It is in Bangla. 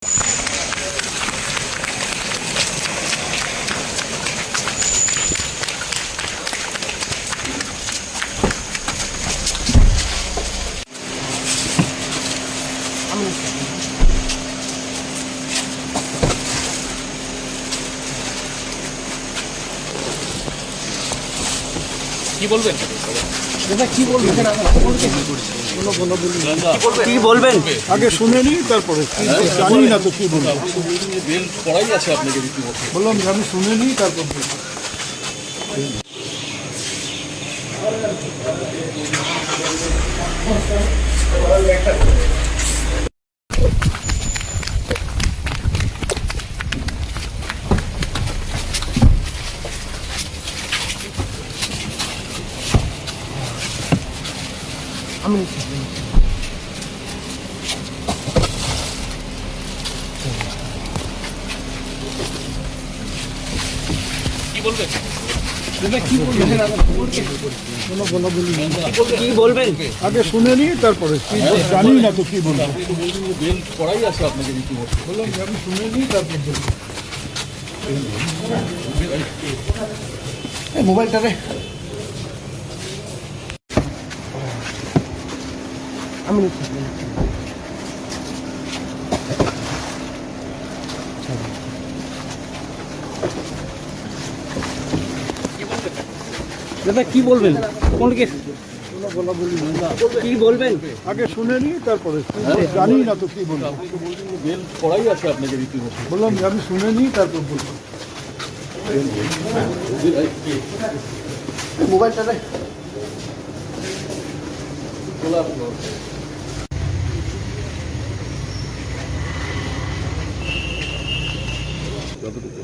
কি বলবেন? কি বলবেন? আগে শুনে নি তারপরে জানি না তো কি বলবো। বেল পড়াই আছে আপনাকে রীতিমতো। বললাম যে আমি শুনে নি তারপর কি বলবেন? কি বলবেন? আগে শুনে নি তারপরে জানি না তো কি বলবো। বেল পড়াই আছে আপনাকে রীতিমতো। বললাম যে আমি শুনে নি তারপর মোবাইলটারে আমি দাদা কি বলবেন? কোন কেস? কি বলবেন? আগে শুনে নি তারপরে জানি না তো কি বলবো। বেল পড়াই আছে আপনাকে রীতিমতো। বললাম যে আমি শুনে নি তারপর বলবো। মোবাইলটারে যতটুকু